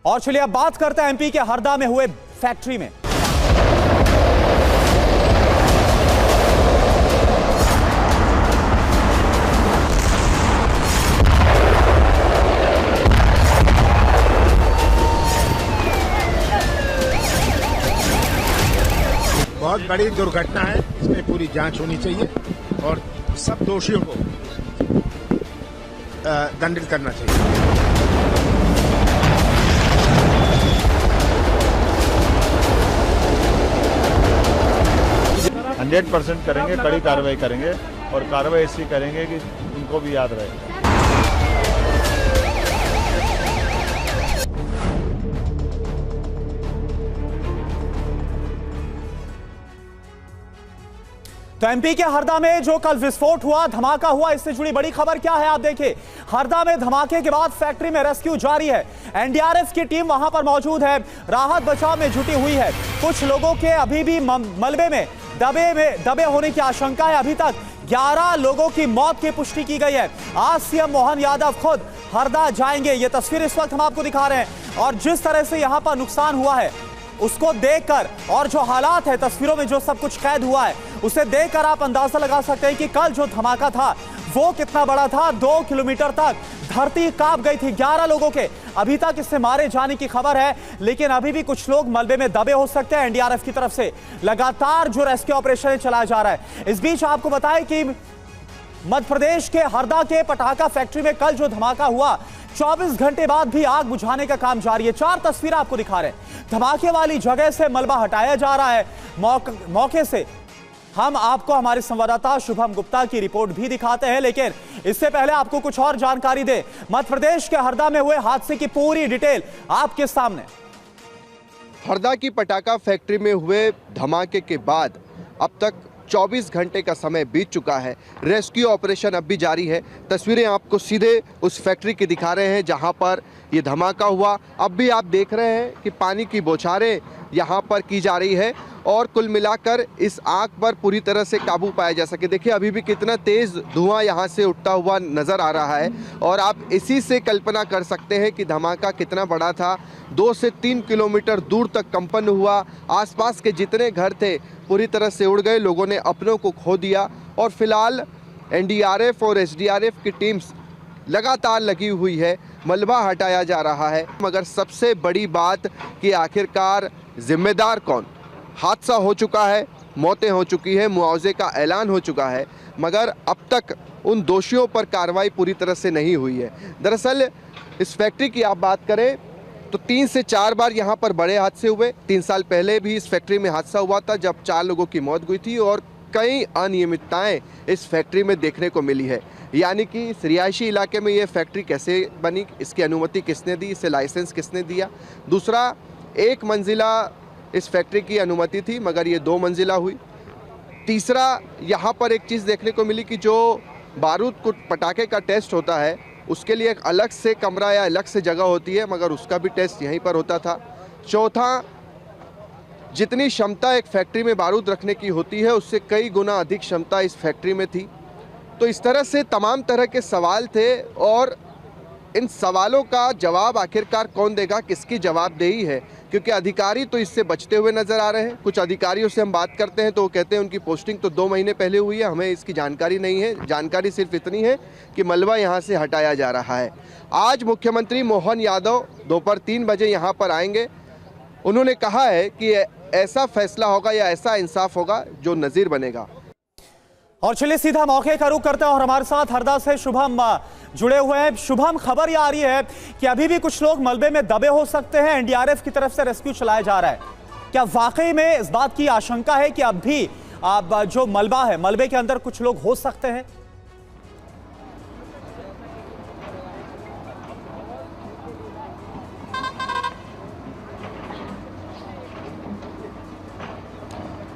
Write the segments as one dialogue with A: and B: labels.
A: और चलिए अब बात करते हैं एमपी के हरदा में हुए फैक्ट्री में।
B: बहुत बड़ी दुर्घटना है, इसमें पूरी जांच होनी चाहिए और सब दोषियों को दंडित करना चाहिए।
C: 100% करेंगे, कड़ी कार्रवाई करेंगे और कार्रवाई ऐसी करेंगे कि उनको भी याद रहे।
A: तो एमपी के हरदा में जो कल विस्फोट हुआ, धमाका हुआ, इससे जुड़ी बड़ी खबर क्या है आप देखिए। हरदा में धमाके के बाद फैक्ट्री में रेस्क्यू जारी है। एनडीआरएफ की टीम वहां पर मौजूद है, राहत बचाव में जुटी हुई है। कुछ लोगों के अभी भी मलबे में दबे होने की आशंका है। अभी तक 11 लोगों की मौत की पुष्टि की गई है। आज सीएम मोहन यादव खुद हरदा जाएंगे। ये तस्वीर इस वक्त हम आपको दिखा रहे हैं और जिस तरह से यहां पर नुकसान हुआ है उसको देखकर और जो हालात है, तस्वीरों में जो सब कुछ कैद हुआ है, उसे देखकर आप अंदाजा लगा सकते हैं कि कल जो धमाका था वो कितना बड़ा था। 2 किलोमीटर तक धरती कांप गई थी। 11 लोगों के अभी तक इससे मारे जाने की खबर है, लेकिन अभी भी कुछ लोग मलबे में दबे हो सकते हैं। एनडीआरएफ की तरफ से लगातार जो रेस्क्यू ऑपरेशन चलाया जा रहा है। इस बीच आपको बताएं कि मध्य प्रदेश के हरदा के पटाखा फैक्ट्री में कल जो धमाका हुआ, 24 घंटे बाद भी आग बुझाने का काम जारी है। 4 तस्वीरें आपको दिखा रहे हैं। धमाके वाली जगह से मलबा हटाया जा रहा है। मौके से हम आपको हमारे संवाददाता शुभम गुप्ता की रिपोर्ट भी दिखाते हैं, लेकिन इससे पहले आपको कुछ और जानकारी दे। मध्य प्रदेश के हरदा में हुए हादसे की पूरी डिटेल आपके सामने।
D: हरदा की पटाखा फैक्ट्री में हुए धमाके के बाद अब तक 24 घंटे का समय बीत चुका है। रेस्क्यू ऑपरेशन अब भी जारी है। तस्वीरें आपको सीधे उस फैक्ट्री की दिखा रहे हैं जहां पर ये धमाका हुआ। अब भी आप देख रहे हैं कि पानी की बौछारें यहां पर की जा रही है और कुल मिलाकर इस आग पर पूरी तरह से काबू पाया जा सके। देखिए अभी भी कितना तेज धुआं यहां से उठता हुआ नजर आ रहा है और आप इसी से कल्पना कर सकते हैं कि धमाका कितना बड़ा था। 2 से 3 किलोमीटर दूर तक कंपन हुआ। आसपास के जितने घर थे पूरी तरह से उड़ गए। लोगों ने अपनों को खो दिया और फिलहाल एनडीआरएफ और एसडीआरएफ की टीम्स लगातार लगी हुई है। मलबा हटाया जा रहा है। मगर सबसे बड़ी बात कि आखिरकार जिम्मेदार कौन? हादसा हो चुका है, मौतें हो चुकी है, मुआवजे का ऐलान हो चुका है, मगर अब तक उन दोषियों पर कार्रवाई पूरी तरह से नहीं हुई है। दरअसल इस फैक्ट्री की आप बात करें तो 3 से 4 बार यहाँ पर बड़े हादसे हुए। 3 साल पहले भी इस फैक्ट्री में हादसा हुआ था जब 4 लोगों की मौत हुई थी और कई अनियमितताएं इस फैक्ट्री में देखने को मिली है। यानी कि इस रिहायशी इलाके में ये फैक्ट्री कैसे बनी, इसकी अनुमति किसने दी, इसे लाइसेंस किसने दिया। दूसरा, 1 मंजिला इस फैक्ट्री की अनुमति थी मगर ये 2 मंजिला हुई। तीसरा, यहाँ पर एक चीज़ देखने को मिली कि जो बारूद को पटाखे का टेस्ट होता है उसके लिए एक अलग से कमरा या अलग से जगह होती है, मगर उसका भी टेस्ट यहीं पर होता था। चौथा, जितनी क्षमता एक फैक्ट्री में बारूद रखने की होती है उससे कई गुना अधिक क्षमता इस फैक्ट्री में थी। तो इस तरह से तमाम तरह के सवाल थे और इन सवालों का जवाब आखिरकार कौन देगा, किसकी जवाबदेही है? क्योंकि अधिकारी तो इससे बचते हुए नजर आ रहे हैं। कुछ अधिकारियों से हम बात करते हैं तो वो कहते हैं उनकी पोस्टिंग तो 2 महीने पहले हुई है, हमें इसकी जानकारी नहीं है। जानकारी सिर्फ इतनी है कि मलबा यहाँ से हटाया जा रहा है। आज मुख्यमंत्री मोहन यादव दोपहर 3 बजे यहाँ पर आएंगे। उन्होंने कहा है कि ऐसा फैसला होगा या ऐसा इंसाफ होगा जो नज़ीर बनेगा।
A: और चलिए सीधा मौके का रुख करते हैं और हमारे साथ हरदा से शुभम जुड़े हुए हैं। शुभम, खबर यह आ रही है कि अभी भी कुछ लोग मलबे में दबे हो सकते हैं। एनडीआरएफ की तरफ से रेस्क्यू चलाया जा रहा है। क्या वाकई में इस बात की आशंका है कि अब भी जो मलबा है, मलबे के अंदर कुछ लोग हो सकते हैं?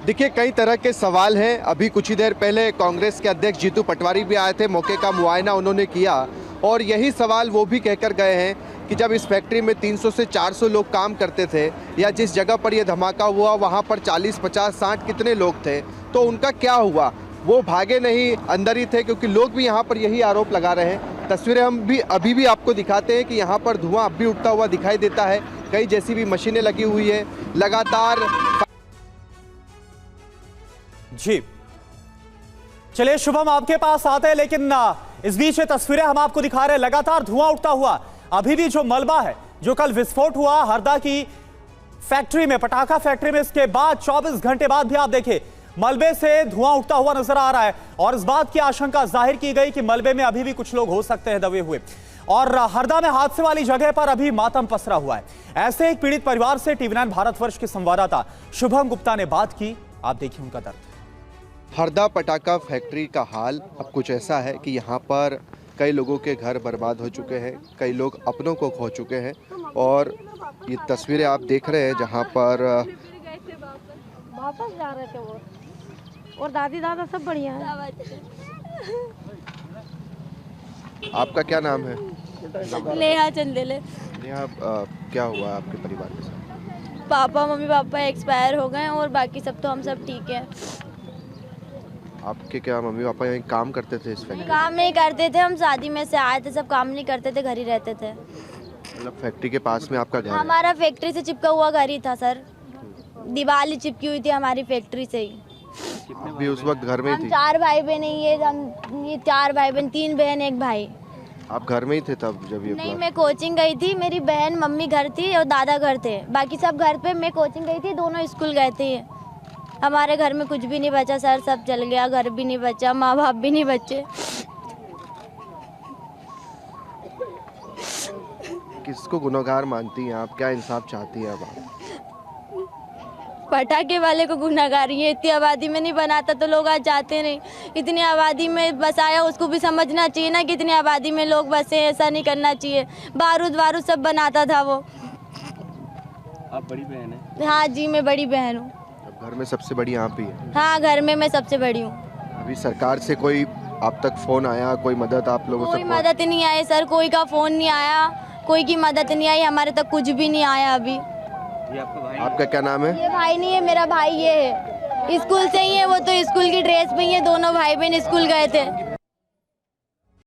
D: देखिए कई तरह के सवाल हैं। अभी कुछ ही देर पहले कांग्रेस के अध्यक्ष जीतू पटवारी भी आए थे, मौके का मुआयना उन्होंने किया और यही सवाल वो भी कहकर गए हैं कि जब इस फैक्ट्री में 300 से 400 लोग काम करते थे या जिस जगह पर यह धमाका हुआ वहाँ पर 40, 50, 60 कितने लोग थे, तो उनका क्या हुआ? वो भागे नहीं, अंदर ही थे, क्योंकि लोग भी यहाँ पर यही आरोप लगा रहे हैं। तस्वीरें हम भी अभी भी आपको दिखाते हैं कि यहाँ पर धुआं अब भी उठता हुआ दिखाई देता है। कई जैसी भी मशीनें लगी हुई है, लगातार।
A: जी चलिए शुभम, आपके पास आते हैं, लेकिन इस बीच ये तस्वीरें हम आपको दिखा रहे हैं, लगातार धुआं उठता हुआ। अभी भी जो मलबा है, जो कल विस्फोट हुआ हरदा की फैक्ट्री में, पटाखा फैक्ट्री में, इसके बाद 24 घंटे बाद भी आप देखिए मलबे से धुआं उठता हुआ नजर आ रहा है। और इस बात की आशंका जाहिर की गई कि मलबे में अभी भी कुछ लोग हो सकते हैं दबे हुए। और हरदा में हादसे वाली जगह पर अभी मातम पसरा हुआ है। ऐसे एक पीड़ित परिवार से टीवी9 भारतवर्ष के संवाददाता शुभम गुप्ता ने बात की, आप देखिए उनका दर्द।
D: हरदा पटाखा फैक्ट्री का हाल अब कुछ ऐसा है कि यहाँ पर कई लोगों के घर बर्बाद हो चुके हैं, कई लोग अपनों को खो चुके हैं। और ये तस्वीरें आप देख रहे हैं जहाँ पर
E: वापस जा रहे थे वो, और दादी दादा सब बढ़िया है।
D: आपका क्या नाम है?
E: नेहा चंदेले।
D: नेहा, क्या हुआ आपके परिवार के साथ?
E: पापा मम्मी पापा एक्सपायर हो गए और बाकी सब तो हम सब ठीक है।
D: आपके क्या मम्मी पापा यहीं काम करते थे इस फैक्ट्री?
E: काम नहीं करते थे, हम शादी में से आए थे, सब काम नहीं करते थे, घर ही रहते थे।
D: मतलब फैक्ट्री के पास में आपका घर है?
E: हमारा फैक्ट्री से चिपका हुआ घर ही था सर, दीवार चिपकी हुई थी हमारी फैक्ट्री से ही।
D: आप भी उस वक्त घर में
E: हम
D: थी?
E: 4 भाई बहन, ये 4 भाई बहन, 3 बहन 1 भाई।
D: आप घर में ही थे तब जब ये
E: नहीं, मैं कोचिंग गई थी, मेरी बहन मम्मी घर थी और दादा घर थे, बाकी सब घर पे। मैं कोचिंग गई थी, दोनों स्कूल गए थे। हमारे घर में कुछ भी नहीं बचा सर, सब चल गया, घर भी नहीं बचा, माँ बाप भी नहीं बचे।
D: किसको गुनहगार मानती हैं आप? क्या इंसाफ चाहती हैं अब आप?
E: पटाखे वाले को गुनाहगार है। इतनी आबादी में नहीं बनाता तो लोग आज जाते नहीं। इतनी आबादी में बसाया, उसको भी समझना चाहिए ना कि इतनी आबादी में लोग बसे, ऐसा नहीं करना चाहिए। बारूद वारूद सब बनाता था वो।
F: आप बड़ी बहन है?
E: हाँ जी, मैं बड़ी बहन हूँ।
D: अब घर में सबसे बड़ी आप ही है?
E: हाँ, घर में मैं सबसे बड़ी हूँ।
D: अभी सरकार से कोई आप तक फोन आया, कोई मदद आप लोगों से?
E: कोई मदद नहीं आई सर, कोई का फोन नहीं आया, कोई की मदद नहीं आई, हमारे तक कुछ भी नहीं आया अभी।
F: ये आपका भाई?
D: आपका क्या नाम है?
E: ये भाई नहीं है, मेरा भाई ये है, स्कूल से ही है वो, तो स्कूल की ड्रेस में ही है, दोनों भाई बहन स्कूल गए थे।